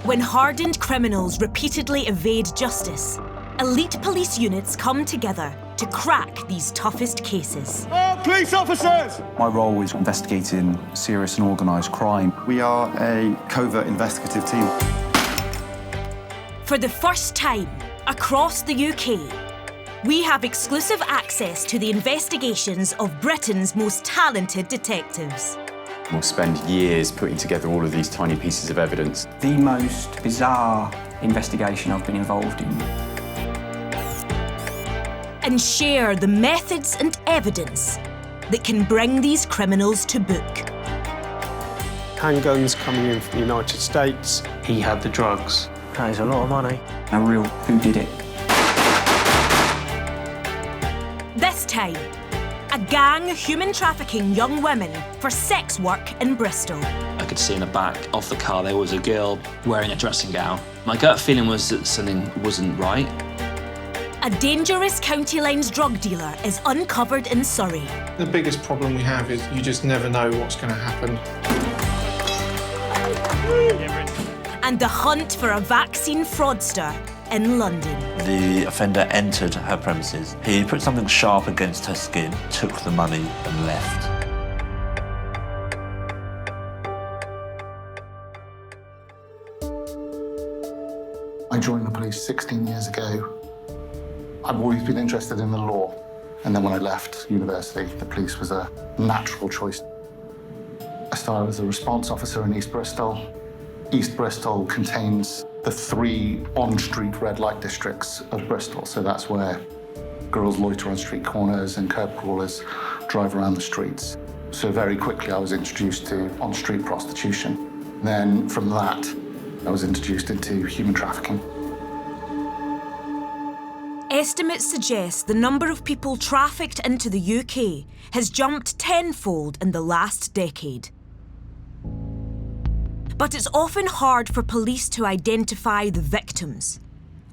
When hardened criminals repeatedly evade justice, elite police units come together to crack these toughest cases. Police officers! My role is investigating serious and organised crime. We are a covert investigative team. For the first time across the UK, we have exclusive access to the investigations of Britain's most talented detectives. We'll spend years putting together all of these tiny pieces of evidence. The most bizarre investigation I've been involved in. And share the methods and evidence that can bring these criminals to book. Handguns coming in from the United States. He had the drugs. That is a lot of money. A real who did it. This time, a gang human trafficking young women for sex work in Bristol. I could see in the back of the car there was a girl wearing a dressing gown. My gut feeling was that something wasn't right. A dangerous county lines drug dealer is uncovered in Surrey. The biggest problem we have is you just never know what's going to happen. And the hunt for a vaccine fraudster in London. The offender entered her premises. He put something sharp against her skin, took the money and left. I joined the police 16 years ago. I've always been interested in the law. And then when I left university, the police was a natural choice. I started as a response officer in East Bristol. East Bristol contains the 3 on-street red light districts of Bristol. So that's where girls loiter on street corners and curb crawlers drive around the streets. So very quickly I was introduced to on-street prostitution. Then from that, I was introduced into human trafficking. Estimates suggest the number of people trafficked into the UK has jumped tenfold in the last decade. But it's often hard for police to identify the victims,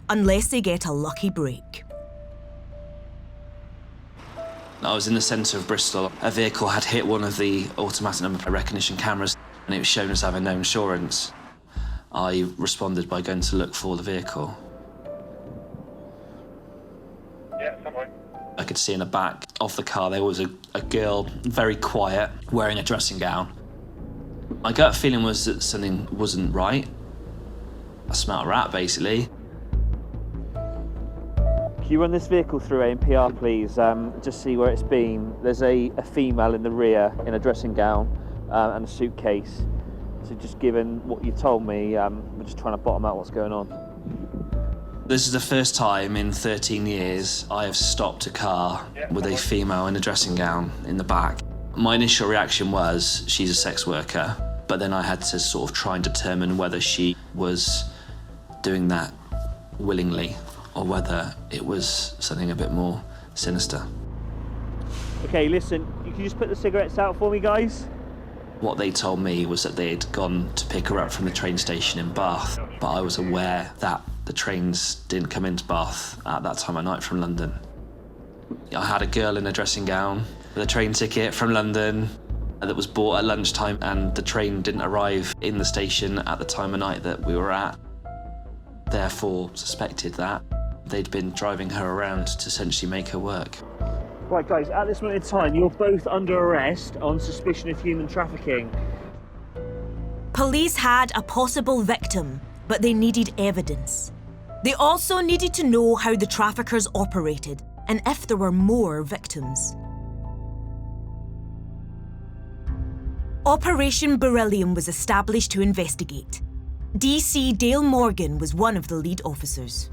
unless they get a lucky break. I was in the centre of Bristol. A vehicle had hit one of the automatic number recognition cameras and it was shown as having no insurance. I responded by going to look for the vehicle. I could see in the back of the car there was a girl, very quiet, wearing a dressing gown. My gut feeling was that something wasn't right. I smelled a rat, basically. Can you run this vehicle through ANPR, please? Just see where it's been. There's a female in the rear in a dressing gown and a suitcase. So just given what you told me, we're just trying to bottom out what's going on. This is the first time in 13 years I have stopped a car with a female in a dressing gown in the back. My initial reaction was, she's a sex worker, but then I had to sort of try and determine whether she was doing that willingly or whether it was something a bit more sinister. Okay, listen, you can just put the cigarettes out for me, guys? What they told me was that they'd gone to pick her up from the train station in Bath, but I was aware that the trains didn't come into Bath at that time of night from London. I had a girl in a dressing gown with a train ticket from London that was bought at lunchtime, and the train didn't arrive in the station at the time of night that we were at. Therefore, suspected that they'd been driving her around to essentially make her work. Right, guys, at this moment in time, you're both under arrest on suspicion of human trafficking. Police had a possible victim, but they needed evidence. They also needed to know how the traffickers operated and if there were more victims. Operation Beryllium was established to investigate. DC Dale Morgan was one of the lead officers.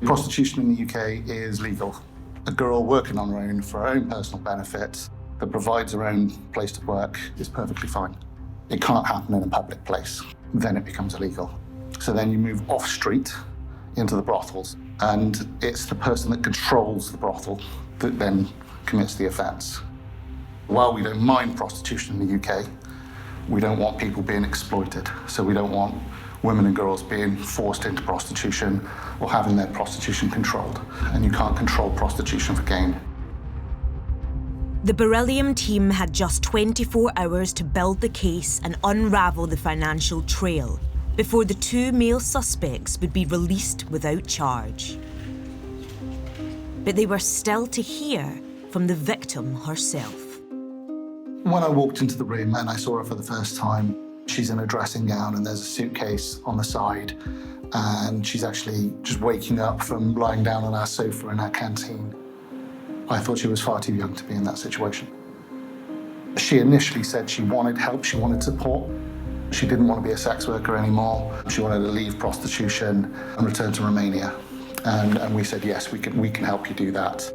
Prostitution in the UK is legal. A girl working on her own for her own personal benefit that provides her own place to work is perfectly fine. It can't happen in a public place. Then it becomes illegal. So then you move off street into the brothels, and it's the person that controls the brothel that then commits the offence. While we don't mind prostitution in the UK, we don't want people being exploited. So we don't want women and girls being forced into prostitution or having their prostitution controlled. And you can't control prostitution for gain. The beryllium team had just 24 hours to build the case and unravel the financial trail before the 2 male suspects would be released without charge. But they were still to hear from the victim herself. When I walked into the room and I saw her for the first time, she's in a dressing gown and there's a suitcase on the side, and she's actually just waking up from lying down on our sofa in our canteen. I thought she was far too young to be in that situation. She initially said she wanted help, she wanted support. She didn't want to be a sex worker anymore. She wanted to leave prostitution and return to Romania. And we said, yes, we can help you do that.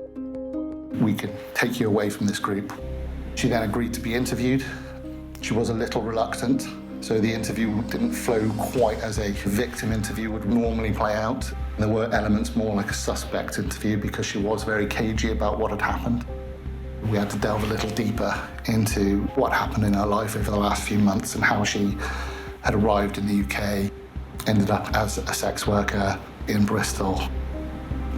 We can take you away from this group. She then agreed to be interviewed. She was a little reluctant, so the interview didn't flow quite as a victim interview would normally play out. There were elements more like a suspect interview because she was very cagey about what had happened. We had to delve a little deeper into what happened in her life over the last few months and how she had arrived in the UK, ended up as a sex worker in Bristol.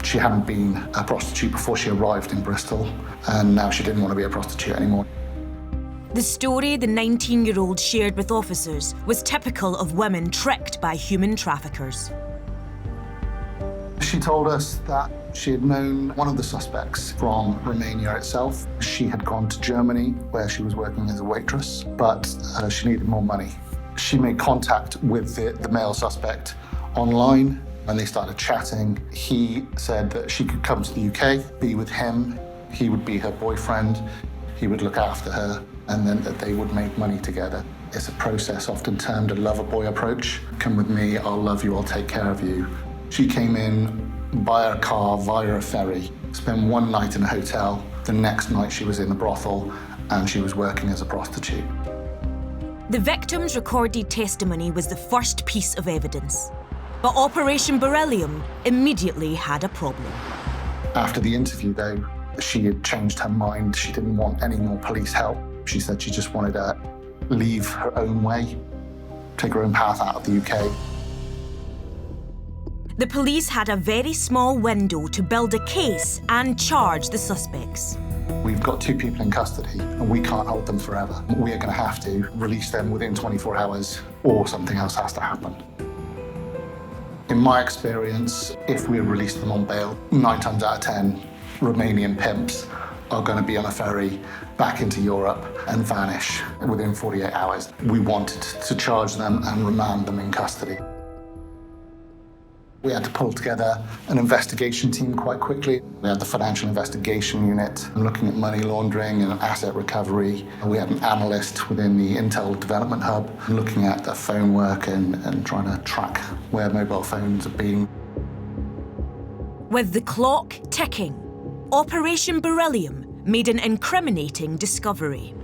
She hadn't been a prostitute before she arrived in Bristol, and now she didn't want to be a prostitute anymore. The story the 19-year-old shared with officers was typical of women tricked by human traffickers. She told us that she had known one of the suspects from Romania itself. She had gone to Germany, where she was working as a waitress, but she needed more money. She made contact with the male suspect online. When they started chatting, he said that she could come to the UK, be with him. He would be her boyfriend. He would look after her, and then that they would make money together. It's a process often termed a lover-boy approach. Come with me, I'll love you, I'll take care of you. She came in by a car, via a ferry, spent one night in a hotel. The next night she was in the brothel, and she was working as a prostitute. The victim's recorded testimony was the first piece of evidence. But Operation Beryllium immediately had a problem. After the interview, though, she had changed her mind. She didn't want any more police help. She said she just wanted to leave her own way, take her own path out of the UK. The police had a very small window to build a case and charge the suspects. We've got 2 people in custody, and we can't hold them forever. We are going to have to release them within 24 hours, or something else has to happen. In my experience, if we release them on bail, 9 times out of 10, Romanian pimps are going to be on a ferry back into Europe and vanish within 48 hours. We wanted to charge them and remand them in custody. We had to pull together an investigation team quite quickly. We had the financial investigation unit looking at money laundering and asset recovery. We had an analyst within the Intel Development Hub looking at the phone work and trying to track where mobile phones are being. With the clock ticking, Operation Beryllium made an incriminating discovery.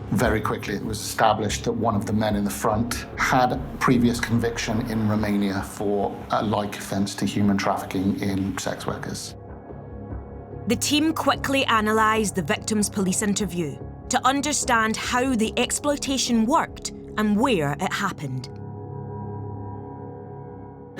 Very quickly, it was established that one of the men in the front had previous conviction in Romania for a like offence to human trafficking in sex workers. The team quickly analysed the victim's police interview to understand how the exploitation worked and where it happened.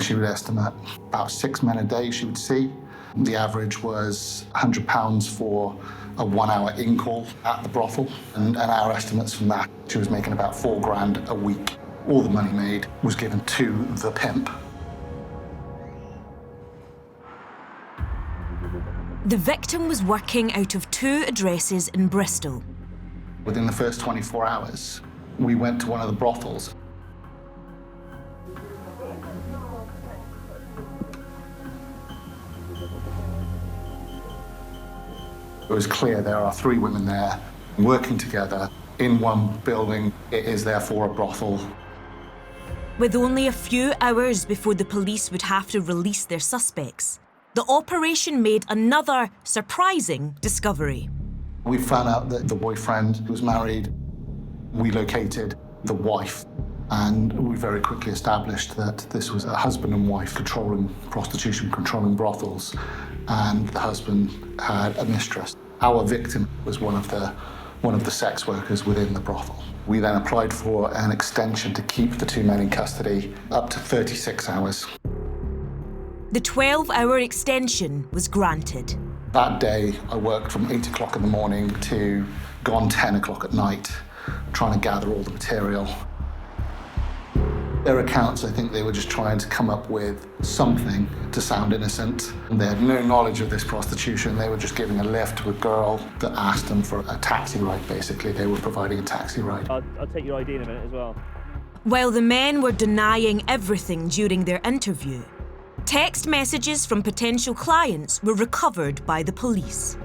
She would estimate about 6 men a day she would see. The average was £100 for a 1-hour in-call at the brothel, and our estimates from that, she was making about £4,000 a week. All the money made was given to the pimp. The victim was working out of 2 addresses in Bristol. Within the first 24 hours, we went to one of the brothels. It was clear there are 3 women there working together in one building. It is therefore a brothel. With only a few hours before the police would have to release their suspects, the operation made another surprising discovery. We found out that the boyfriend was married. We located the wife, and we very quickly established that this was a husband and wife controlling prostitution, controlling brothels, and the husband had a mistress. Our victim was one of the sex workers within the brothel. We then applied for an extension to keep the 2 men in custody up to 36 hours. The 12-hour extension was granted. That day, I worked from 8 o'clock in the morning to gone 10 o'clock at night, trying to gather all the material. Their accounts, I think they were just trying to come up with something to sound innocent. They had no knowledge of this prostitution. They were just giving a lift to a girl that asked them for a taxi ride, basically. They were providing a taxi ride. I'll take your ID in a minute as well. While the men were denying everything during their interview, text messages from potential clients were recovered by the police.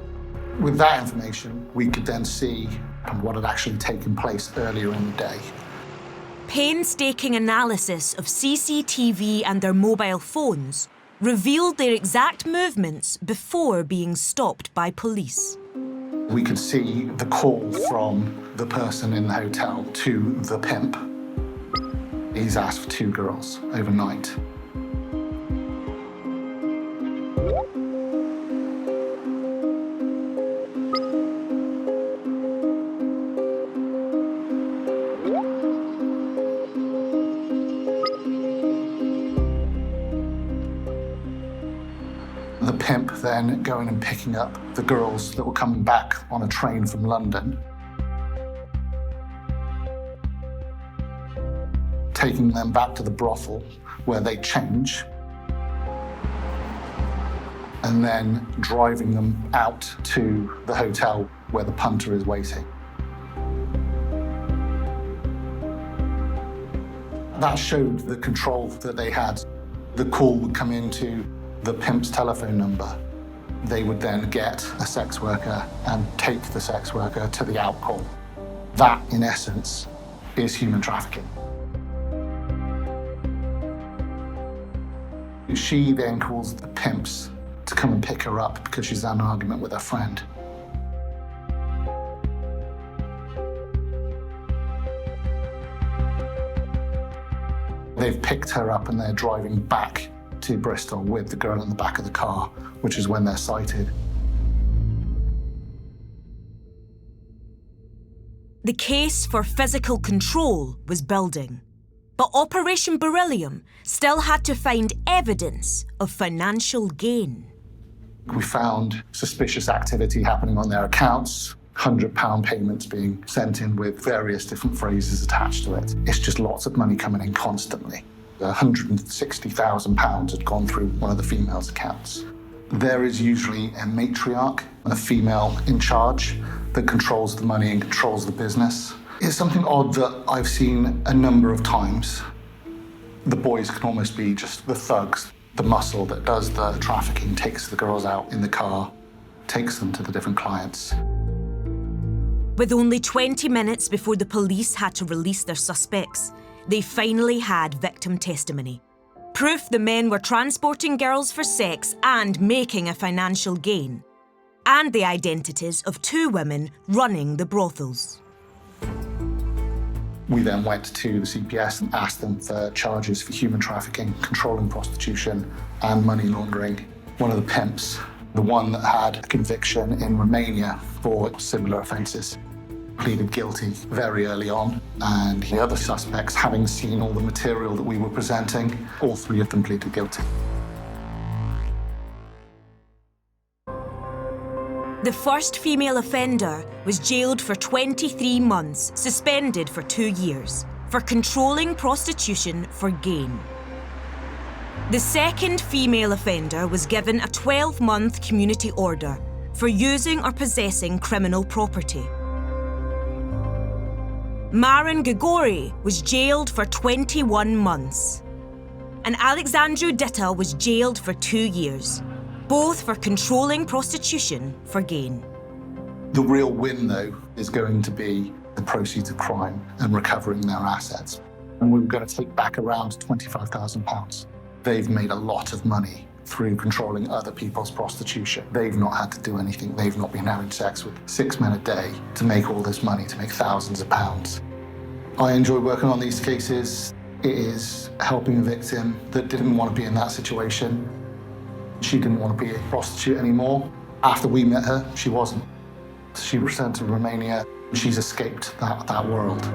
With that information, we could then see what had actually taken place earlier in the day. Painstaking analysis of CCTV and their mobile phones revealed their exact movements before being stopped by police. We could see the call from the person in the hotel to the pimp. He's asked for 2 girls overnight. The pimp then going and picking up the girls that were coming back on a train from London, taking them back to the brothel where they change, and then driving them out to the hotel where the punter is waiting. That showed the control that they had. The call would come into the pimp's telephone number. They would then get a sex worker and take the sex worker to the out call. That, in essence, is human trafficking. She then calls the pimps to come and pick her up because she's had an argument with her friend. They've picked her up and they're driving back to Bristol with the girl in the back of the car, which is when they're sighted. The case for physical control was building, but Operation Beryllium still had to find evidence of financial gain. We found suspicious activity happening on their accounts, £100 payments being sent in with various different phrases attached to it. It's just lots of money coming in constantly. £160,000 had gone through one of the females' accounts. There is usually a matriarch, a female in charge, that controls the money and controls the business. It's something odd that I've seen a number of times. The boys can almost be just the thugs, the muscle that does the trafficking, takes the girls out in the car, takes them to the different clients. With only 20 minutes before the police had to release their suspects, they finally had victim testimony. Proof the men were transporting girls for sex and making a financial gain. And the identities of 2 women running the brothels. We then went to the CPS and asked them for charges for human trafficking, controlling prostitution, and money laundering. One of the pimps, the one that had a conviction in Romania for similar offences, pleaded guilty very early on, and the other suspects, having seen all the material that we were presenting, all 3 of them pleaded guilty. The first female offender was jailed for 23 months, suspended for 2 years, for controlling prostitution for gain. The second female offender was given a 12-month community order for using or possessing criminal property. Maren Gregori was jailed for 21 months. And Alexandru Ditta was jailed for 2 years, both for controlling prostitution for gain. The real win, though, is going to be the proceeds of crime and recovering their assets. And we're going to take back around £25,000. They've made a lot of money through controlling other people's prostitution. They've not had to do anything. They've not been having sex with 6 men a day to make all this money, to make thousands of pounds. I enjoy working on these cases. It is helping a victim that didn't want to be in that situation. She didn't want to be a prostitute anymore. After we met her, she wasn't. She returned to Romania. She's escaped that world.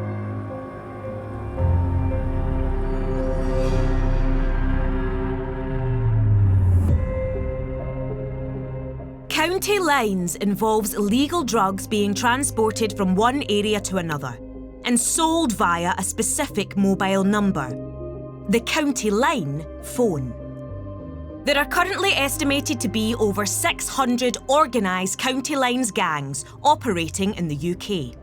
County lines involves illegal drugs being transported from one area to another and sold via a specific mobile number, the county line phone. There are currently estimated to be over 600 organised county lines gangs operating in the UK.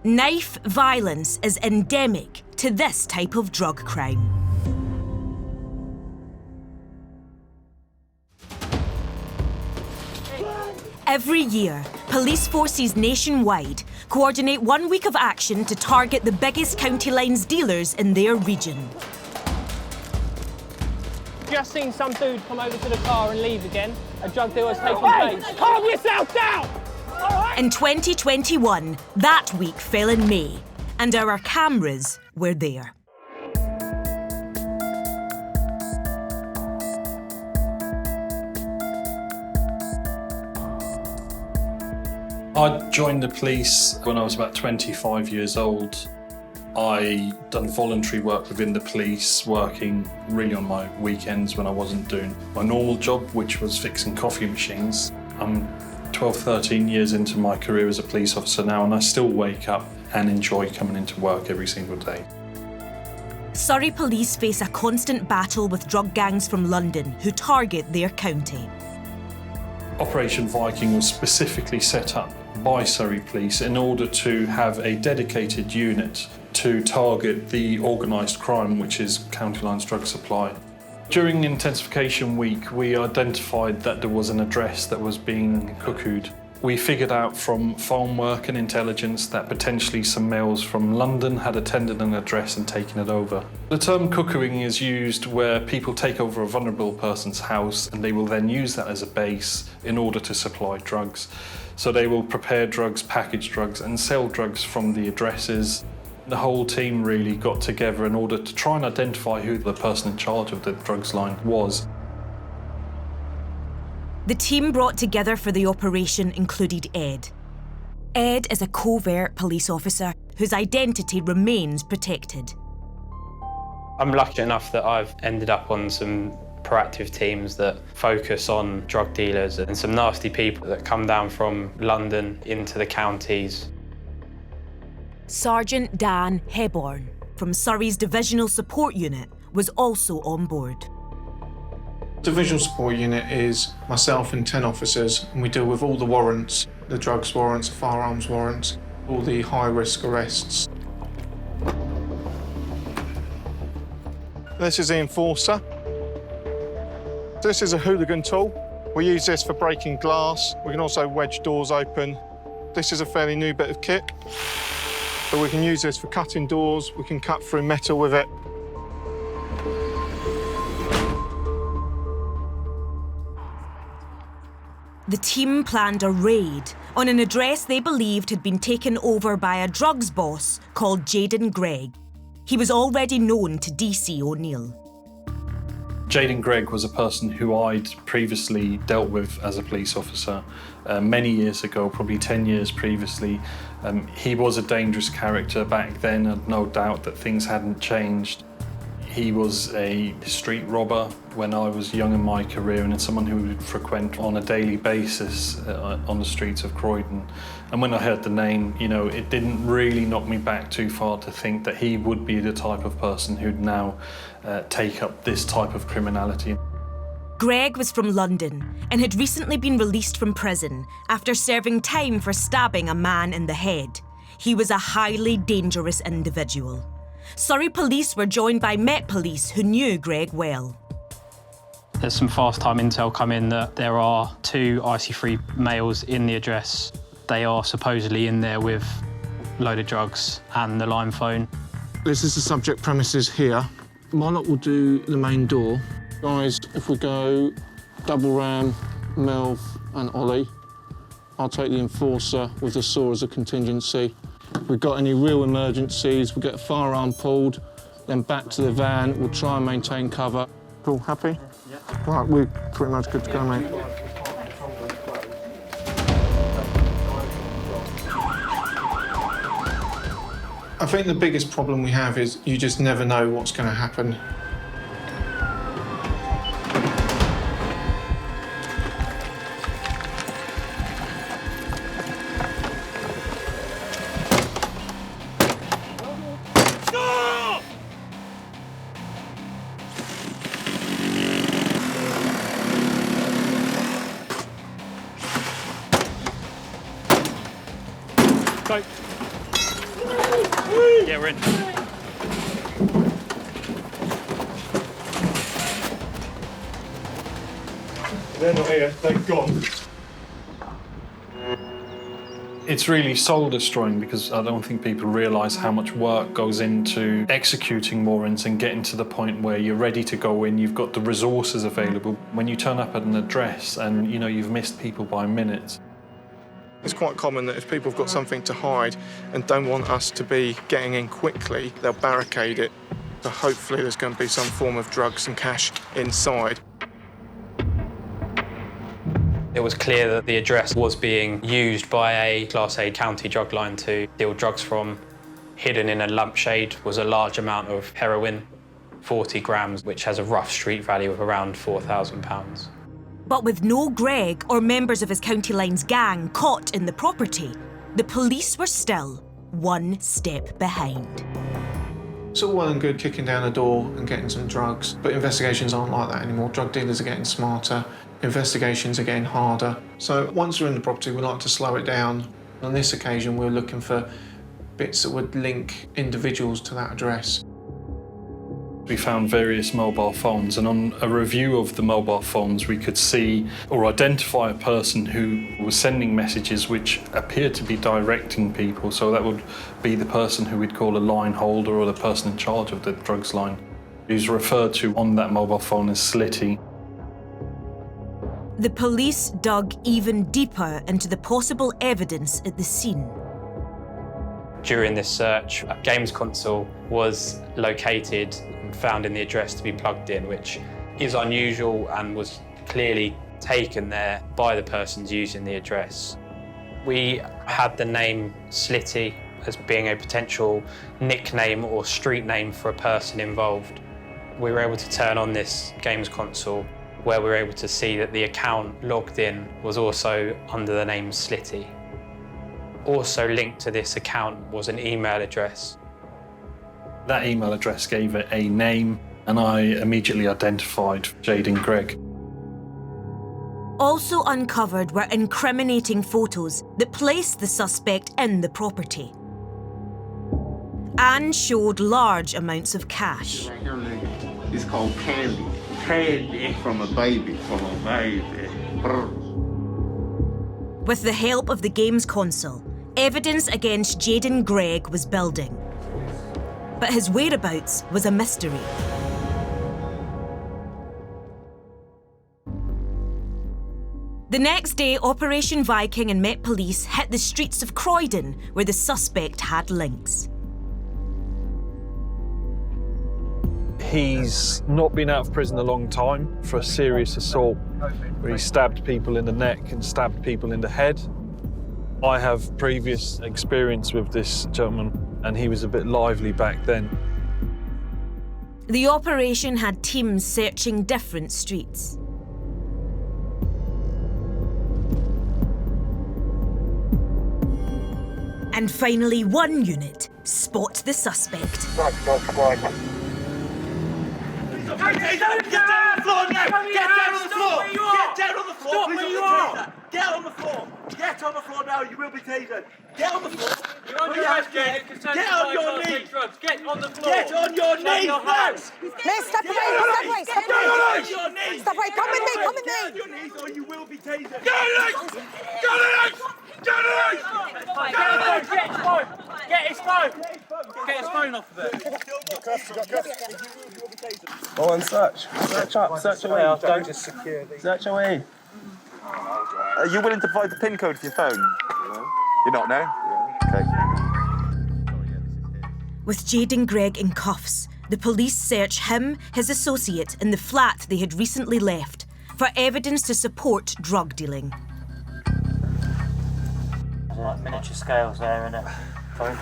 Knife violence is endemic to this type of drug crime. Every year, police forces nationwide coordinate 1 week of action to target the biggest county lines dealers in their region. Just seen some dude come over to the car and leave again. A drug deal has taken place. Calm yourself down! In 2021, that week fell in May, and our cameras were there. I joined the police when I was about 25 years old. I done voluntary work within the police, working really on my weekends when I wasn't doing my normal job, which was fixing coffee machines. I'm 12, 13 years into my career as a police officer now, and I still wake up and enjoy coming into work every single day. Surrey police face a constant battle with drug gangs from London who target their county. Operation Viking was specifically set up by Surrey Police in order to have a dedicated unit to target the organised crime, which is county lines drug supply. During intensification week, we identified that there was an address that was being cuckooed. We figured out from phone work and intelligence that potentially some males from London had attended an address and taken it over. The term cuckooing is used where people take over a vulnerable person's house and they will then use that as a base in order to supply drugs. So they will prepare drugs, package drugs and sell drugs from the addresses. The whole team really got together in order to try and identify who the person in charge of the drugs line was. The team brought together for the operation included Ed. Ed is a covert police officer whose identity remains protected. I'm lucky enough that I've ended up on some proactive teams that focus on drug dealers and some nasty people that come down from London into the counties. Sergeant Dan Heborn from Surrey's Divisional Support Unit was also on board. Divisional Support Unit is myself and 10 officers, and we deal with all the warrants, the drugs warrants, the firearms warrants, all the high-risk arrests. This is the enforcer. This is a hooligan tool. We use this for breaking glass. We can also wedge doors open. This is a fairly new bit of kit. But we can use this for cutting doors. We can cut through metal with it. The team planned a raid on an address they believed had been taken over by a drugs boss called Jaden Gregg. He was already known to DC O'Neill. Jaden Gregg was a person who I'd previously dealt with as a police officer many years ago, probably 10 years previously. He was a dangerous character back then, and no doubt that things hadn't changed. He was a street robber when I was young in my career, and someone who would frequent on a daily basis on the streets of Croydon. And when I heard the name, you know, it didn't really knock me back too far to think that he would be the type of person who'd now take up this type of criminality. Gregg was from London and had recently been released from prison after serving time for stabbing a man in the head. He was a highly dangerous individual. Surrey police were joined by Met Police who knew Gregg well. There's some fast time intel come in that there are 2 IC3 males in the address. They are supposedly in there with a load of drugs and the line phone. This is the subject premises here. Monarch will do the main door. Guys, if we go double ram, Melv and Ollie, I'll take the enforcer with the saw as a contingency. If we've got any real emergencies, we'll get a firearm pulled, then back to the van, we'll try and maintain cover. Cool, happy? Yeah. Right, we're pretty much good to go, mate. I think the biggest problem we have is you just never know what's going to happen. go. Yeah, we're in. They're not here, they've gone. It's really soul destroying because I don't think people realise how much work goes into executing warrants and getting to the point where you're ready to go in, you've got the resources available. When you turn up at an address and you've missed people by minutes. It's quite common that if people have got something to hide and don't want us to be getting in quickly, they'll barricade it. So hopefully there's going to be some form of drugs and cash inside. It was clear that the address was being used by a Class A county drug line to deal drugs from. Hidden in a lampshade was a large amount of heroin, 40 grams, which has a rough street value of around £4,000. But with no Greg or members of his County Lines gang caught in the property, the police were still one step behind. It's all well and good kicking down a door and getting some drugs, but investigations aren't like that anymore. Drug dealers are getting smarter, investigations are getting harder. So once we're in the property, we like to slow it down. On this occasion, we're looking for bits that would link individuals to that address. We found various mobile phones, and on a review of the mobile phones, we could see or identify a person who was sending messages which appeared to be directing people. So that would be the person who we'd call a line holder or the person in charge of the drugs line, who's referred to on that mobile phone as Slitty. The police dug even deeper into the possible evidence at the scene. During this search, a games console was located and found in the address to be plugged in, which is unusual and was clearly taken there by the persons using the address. We had the name Slitty as being a potential nickname or street name for a person involved. We were able to turn on this games console where we were able to see that the account logged in was also under the name Slitty. Also linked to this account was an email address. That email address gave it a name, and I immediately identified Jaden Gregg. Also uncovered were incriminating photos that placed the suspect in the property and showed large amounts of cash. It's called candy. Candy from a baby. With the help of the games console, evidence against Jaden Gregg was building. But his whereabouts was a mystery. The next day, Operation Viking and Met Police hit the streets of Croydon, where the suspect had links. He's not been out of prison a long time for a serious assault where he stabbed people in the neck and stabbed people in the head. I have previous experience with this gentleman, and he was a bit lively back then. The operation had teams searching different streets. And finally, one unit spot the suspect. Get down on the floor now! Get down on the floor! Get down on the floor! Stop where you are! Get on the floor! Get on the floor now, you will be tasered! Get on the floor! You're on your ass, Jed. Get on your knees! Get on the floor! Get on your knees now! Miss, step away, step away, step away! Step away, come with me, come with me! Get on your knees or you will be tasered! Get on the Get his phone! Get his phone off of it! Go on, search. Search up. Search away. Don't just secure these. Search away. Are you willing to provide the PIN code for your phone? You're not now? Okay. With Jaden Gregg in cuffs, the police search him, his associate, and the flat they had recently left for evidence to support drug dealing. There's like miniature scales there, innit? Phone.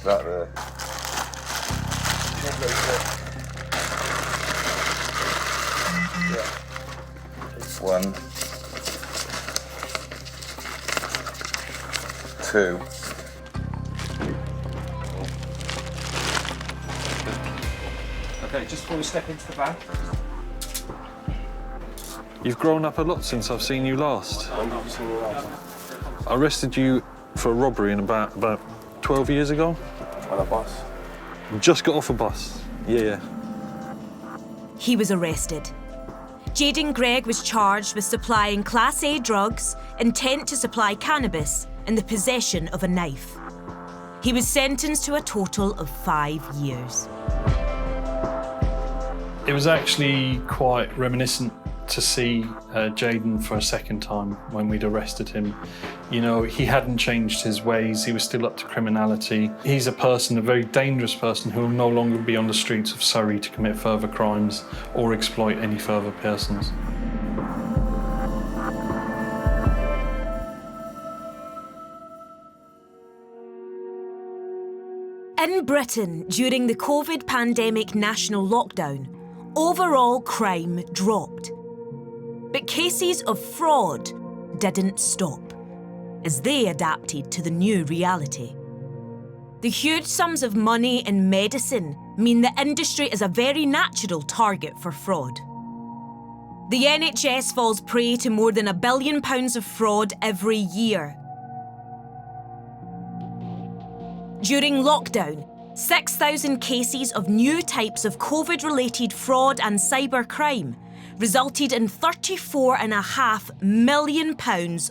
That there. Yeah. 1, 2. Okay, just before we step into the van. You've grown up a lot since I've seen you last. When did you see me last? I arrested you for a robbery in about 12 years ago. On a bus? Just got off a bus. Yeah. He was arrested. Jaden Gregg was charged with supplying Class A drugs, intent to supply cannabis, and the possession of a knife. He was sentenced to a total of 5 years. It was actually quite reminiscent to see Jaden for a second time when we'd arrested him. You know, he hadn't changed his ways, he was still up to criminality. He's a person, a very dangerous person, who will no longer be on the streets of Surrey to commit further crimes or exploit any further persons. In Britain, during the COVID pandemic national lockdown, overall crime dropped. But cases of fraud didn't stop, as they adapted to the new reality. The huge sums of money in medicine mean the industry is a very natural target for fraud. The NHS falls prey to more than £1 billion of fraud every year. During lockdown, 6,000 cases of new types of COVID-related fraud and cybercrime resulted in £34.5 million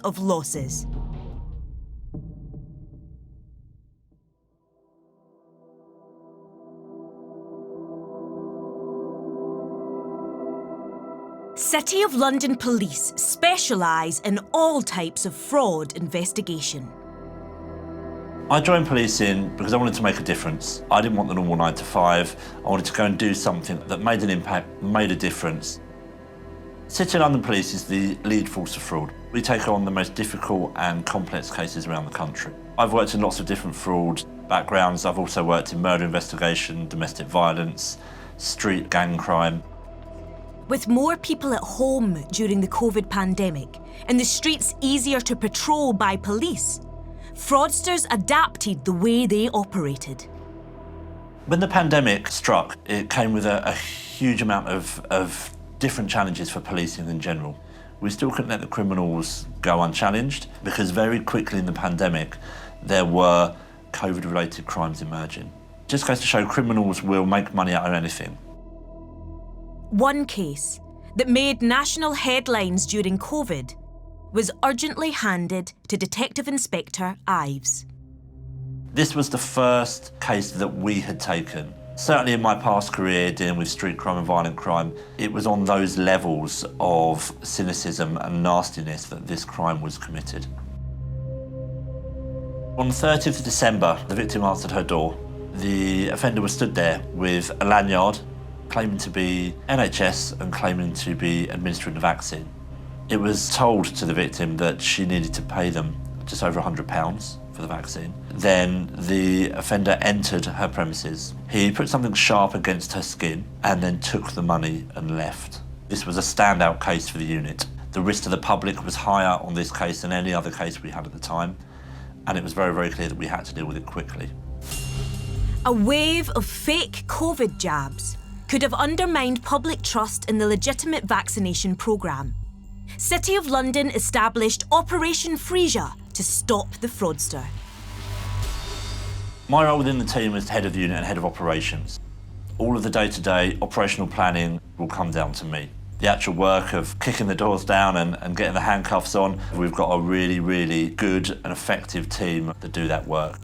of losses. City of London Police specialise in all types of fraud investigation. I joined policing because I wanted to make a difference. I didn't want the normal 9 to 5. I wanted to go and do something that made an impact, made a difference. City of London Police is the lead force of fraud. We take on the most difficult and complex cases around the country. I've worked in lots of different fraud backgrounds. I've also worked in murder investigation, domestic violence, street gang crime. With more people at home during the COVID pandemic and the streets easier to patrol by police, fraudsters adapted the way they operated. When the pandemic struck, it came with a huge amount of different challenges for policing in general. We still couldn't let the criminals go unchallenged because very quickly in the pandemic, there were COVID-related crimes emerging. Just goes to show criminals will make money out of anything. One case that made national headlines during COVID was urgently handed to Detective Inspector Ives. This was the first case that we had taken. Certainly in my past career dealing with street crime and violent crime, it was on those levels of cynicism and nastiness that this crime was committed. On the 30th of December, the victim answered her door. The offender was stood there with a lanyard, claiming to be NHS and claiming to be administering the vaccine. It was told to the victim that she needed to pay them just over £100 for the vaccine. Then the offender entered her premises. He put something sharp against her skin and then took the money and left. This was a standout case for the unit. The risk to the public was higher on this case than any other case we had at the time, and it was very, very clear that we had to deal with it quickly. A wave of fake COVID jabs could have undermined public trust in the legitimate vaccination programme. City of London established Operation Freesia to stop the fraudster. My role within the team is head of the unit and head of operations. All of the day-to-day operational planning will come down to me. The actual work of kicking the doors down and getting the handcuffs on, we've got a really, really good and effective team that do that work.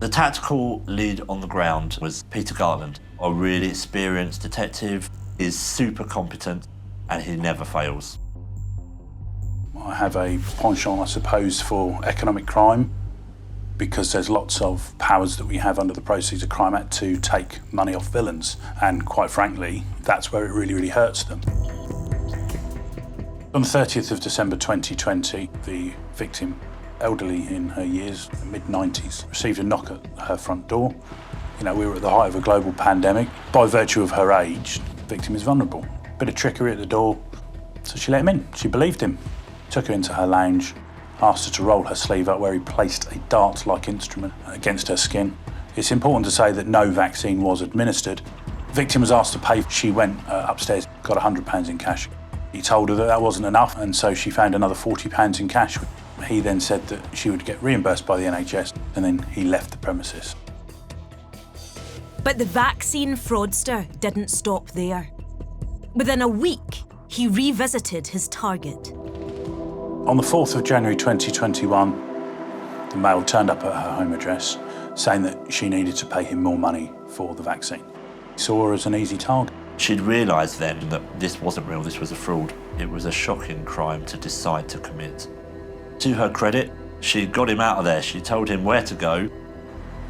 The tactical lead on the ground was Peter Gartland, a really experienced detective. He's super competent and he never fails. I have a penchant, I suppose, for economic crime because there's lots of powers that we have under the Proceeds of Crime Act to take money off villains, and quite frankly, that's where it really, really hurts them. On the 30th of December 2020, the victim, elderly in her years, mid-90s, received a knock at her front door. You know, we were at the height of a global pandemic. By virtue of her age, the victim is vulnerable. Bit of trickery at the door, so she let him in. She believed him. Took her into her lounge, asked her to roll her sleeve up where he placed a dart-like instrument against her skin. It's important to say that no vaccine was administered. The victim was asked to pay. She went upstairs, got £100 in cash. He told her that that wasn't enough, and so she found another £40 in cash. He then said that she would get reimbursed by the NHS, and then he left the premises. But the vaccine fraudster didn't stop there. Within a week, he revisited his target. On the 4th of January 2021, the mail turned up at her home address saying that she needed to pay him more money for the vaccine. He saw her as an easy target. She'd realised then that this wasn't real, this was a fraud. It was a shocking crime to decide to commit. To her credit, she got him out of there. She told him where to go.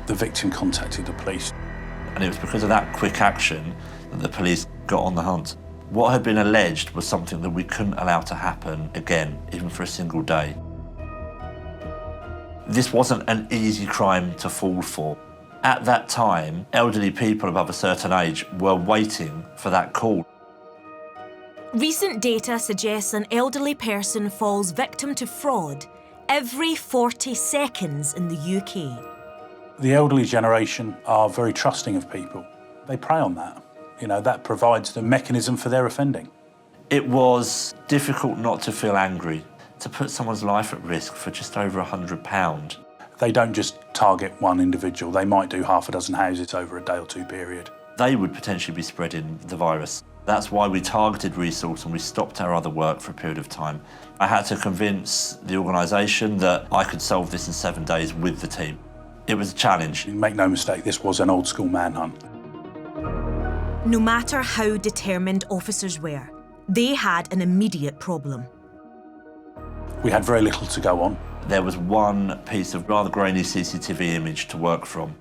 The victim contacted the police. And it was because of that quick action that the police got on the hunt. What had been alleged was something that we couldn't allow to happen again, even for a single day. This wasn't an easy crime to fall for. At that time, elderly people above a certain age were waiting for that call. Recent data suggests an elderly person falls victim to fraud every 40 seconds in the UK. The elderly generation are very trusting of people. They prey on that. You know, that provides the mechanism for their offending. It was difficult not to feel angry, to put someone's life at risk for just over £100. They don't just target one individual. They might do half a dozen houses over a day or two period. They would potentially be spreading the virus. That's why we targeted resource and we stopped our other work for a period of time. I had to convince the organisation that I could solve this in 7 days with the team. It was a challenge. Make no mistake, this was an old school manhunt. No matter how determined officers were, they had an immediate problem. We had very little to go on. There was one piece of rather grainy CCTV image to work from.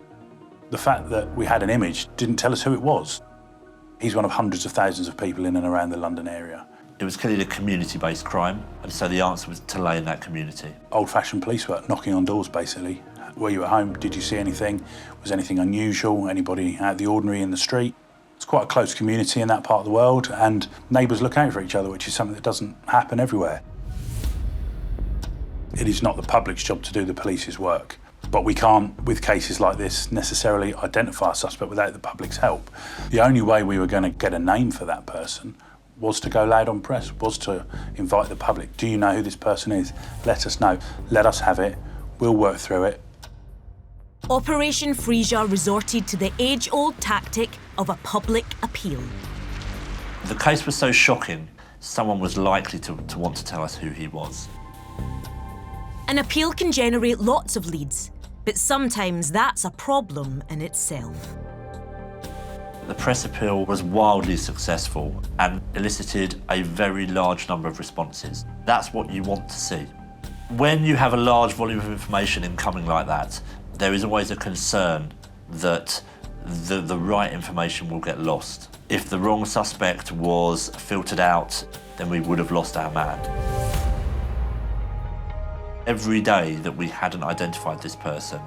The fact that we had an image didn't tell us who it was. He's one of hundreds of thousands of people in and around the London area. It was clearly a community-based crime, and so the answer was to lay in that community. Old-fashioned police work, knocking on doors, basically. Were you at home? Did you see anything? Was anything unusual? Anybody out of the ordinary in the street? It's quite a close community in that part of the world, and neighbours look out for each other, which is something that doesn't happen everywhere. It is not the public's job to do the police's work, but we can't, with cases like this, necessarily identify a suspect without the public's help. The only way we were going to get a name for that person was to go loud on press, was to invite the public. Do you know who this person is? Let us know. Let us have it. We'll work through it. Operation Frisia resorted to the age-old tactic of a public appeal. The case was so shocking, someone was likely to want to tell us who he was. An appeal can generate lots of leads, but sometimes that's a problem in itself. The press appeal was wildly successful and elicited a very large number of responses. That's what you want to see. When you have a large volume of information incoming like that, there is always a concern that the right information will get lost. If the wrong suspect was filtered out, then we would have lost our man. Every day that we hadn't identified this person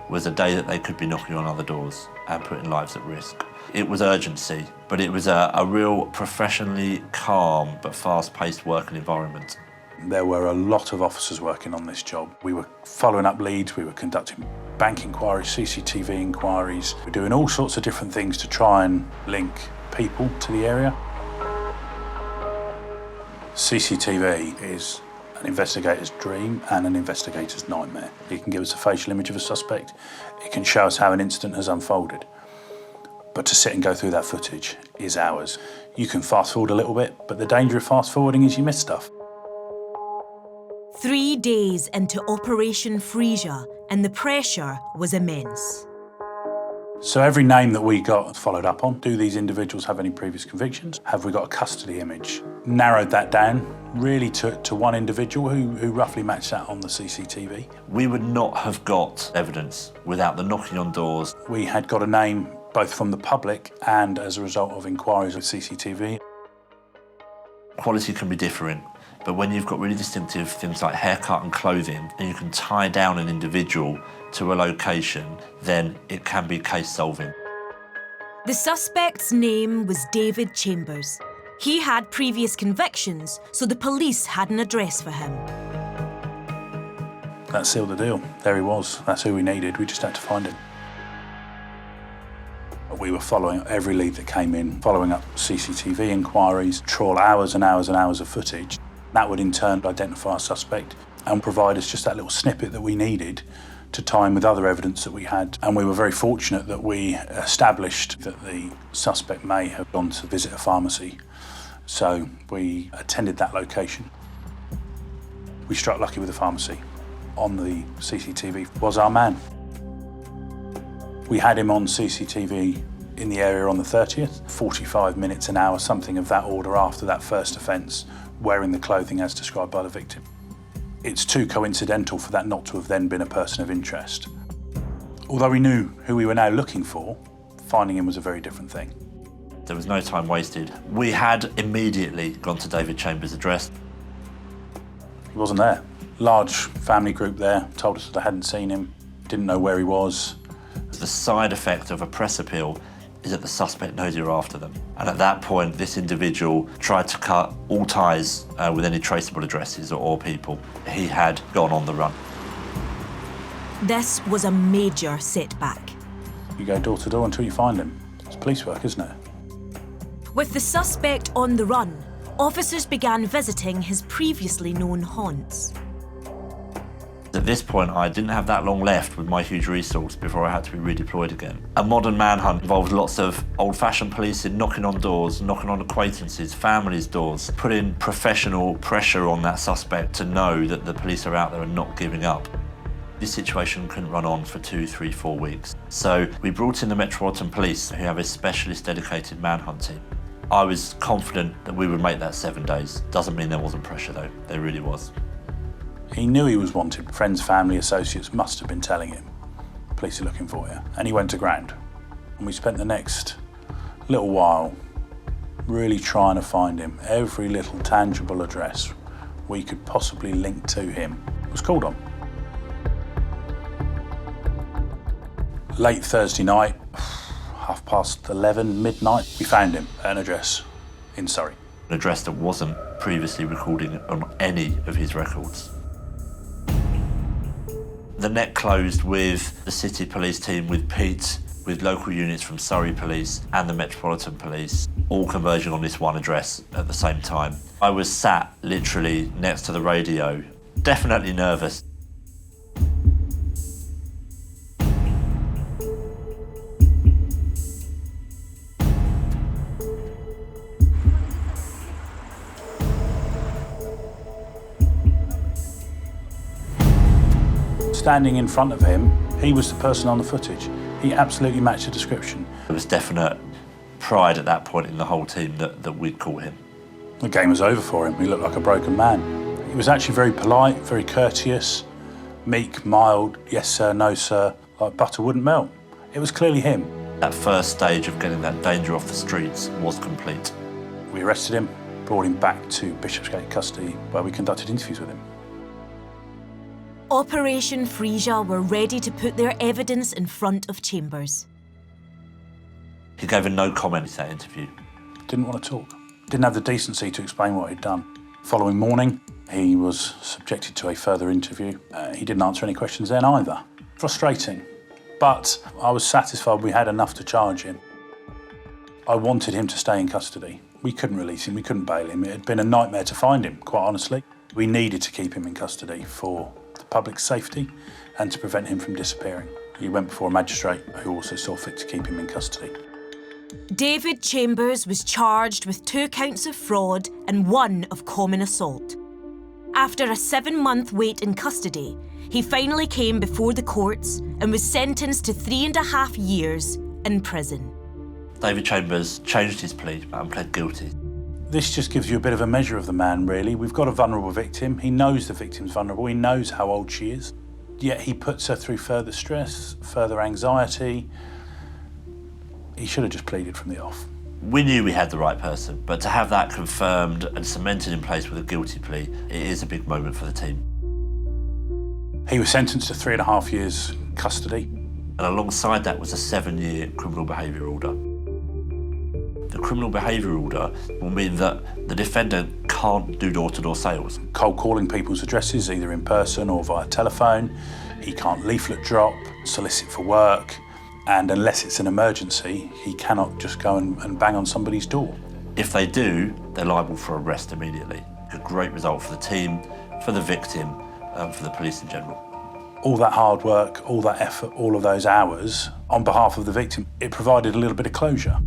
was a day that they could be knocking on other doors and putting lives at risk. It was urgency, but it was a real professionally calm but fast-paced working environment. There were a lot of officers working on this job. We were following up leads, we were conducting bank inquiries, CCTV inquiries. We're doing all sorts of different things to try and link people to the area. CCTV is an investigator's dream and an investigator's nightmare. It can give us a facial image of a suspect. It can show us how an incident has unfolded. But to sit and go through that footage is hours. You can fast forward a little bit, but the danger of fast forwarding is you miss stuff. 3 days into Operation Frisia, and the pressure was immense. So every name that we got followed up on. Do these individuals have any previous convictions? Have we got a custody image? Narrowed that down really to one individual who roughly matched that on the CCTV. We would not have got evidence without the knocking on doors. We had got a name both from the public and as a result of inquiries with CCTV. Quality can be different, but when you've got really distinctive things like haircut and clothing, and you can tie down an individual to a location, then it can be case solving. The suspect's name was David Chambers. He had previous convictions, so the police had an address for him. That sealed the deal. There he was. That's who we needed. We just had to find him. We were following up every lead that came in, following up CCTV inquiries, trawl hours and hours and hours of footage. That would in turn identify a suspect and provide us just that little snippet that we needed to tie in with other evidence that we had. And we were very fortunate that we established that the suspect may have gone to visit a pharmacy. So we attended that location. We struck lucky with the pharmacy. On the CCTV was our man. We had him on CCTV in the area on the 30th, 45 minutes, an hour, something of that order after that first offence, wearing the clothing as described by the victim. It's too coincidental for that not to have then been a person of interest. Although we knew who we were now looking for, finding him was a very different thing. There was no time wasted. We had immediately gone to David Chambers' address. He wasn't there. Large family group there, told us that I hadn't seen him, didn't know where he was. The side effect of a press appeal is that the suspect knows you're after them. And at that point, this individual tried to cut all ties with any traceable addresses or people. He had gone on the run. This was a major setback. You go door to door until you find him. It's police work, isn't it? With the suspect on the run, officers began visiting his previously known haunts. At this point, I didn't have that long left with my huge resource before I had to be redeployed again. A modern manhunt involves lots of old-fashioned policing, knocking on doors, knocking on acquaintances, families' doors, putting professional pressure on that suspect to know that the police are out there and not giving up. This situation couldn't run on for 2, 3, 4 weeks. So we brought in the Metropolitan Police, who have a specialist dedicated manhunt team. I was confident that we would make that 7 days. Doesn't mean there wasn't pressure though, there really was. He knew he was wanted. Friends, family, associates must have been telling him, police are looking for you. And he went to ground. And we spent the next little while really trying to find him. Every little tangible address we could possibly link to him was called on. Late Thursday night, 11:30, midnight, we found him at an address in Surrey. An address that wasn't previously recorded on any of his records. The net closed with the City Police team, with Pete, with local units from Surrey Police and the Metropolitan Police, all converging on this one address at the same time. I was sat literally next to the radio, definitely nervous. Standing in front of him, he was the person on the footage. He absolutely matched the description. There was definite pride at that point in the whole team that we'd caught him. The game was over for him. He looked like a broken man. He was actually very polite, very courteous, meek, mild, yes sir, no sir, like butter wouldn't melt. It was clearly him. That first stage of getting that danger off the streets was complete. We arrested him, brought him back to Bishopsgate custody, where we conducted interviews with him. Operation Frisia were ready to put their evidence in front of Chambers. He gave a no comment to that interview. Didn't want to talk. Didn't have the decency to explain what he'd done. Following morning, he was subjected to a further interview. He didn't answer any questions then either. Frustrating, but I was satisfied we had enough to charge him. I wanted him to stay in custody. We couldn't release him, we couldn't bail him. It had been a nightmare to find him, quite honestly. We needed to keep him in custody for the public's safety and to prevent him from disappearing. He went before a magistrate who also saw fit to keep him in custody. David Chambers was charged with 2 counts of fraud and 1 of common assault. After a 7-month wait in custody, he finally came before the courts and was sentenced to 3.5 years in prison. David Chambers changed his plea and pled guilty. This just gives you a bit of a measure of the man, really. We've got a vulnerable victim. He knows the victim's vulnerable. He knows how old she is. Yet he puts her through further stress, further anxiety. He should have just pleaded from the off. We knew we had the right person, but to have that confirmed and cemented in place with a guilty plea, it is a big moment for the team. He was sentenced to 3.5 years custody. And alongside that was a 7-year criminal behaviour order. The criminal behaviour order will mean that the defendant can't do door-to-door sales. Cold calling people's addresses, either in person or via telephone. He can't leaflet drop, solicit for work. And unless it's an emergency, he cannot just go and bang on somebody's door. If they do, they're liable for arrest immediately. A great result for the team, for the victim, and for the police in general. All that hard work, all that effort, all of those hours, on behalf of the victim, it provided a little bit of closure.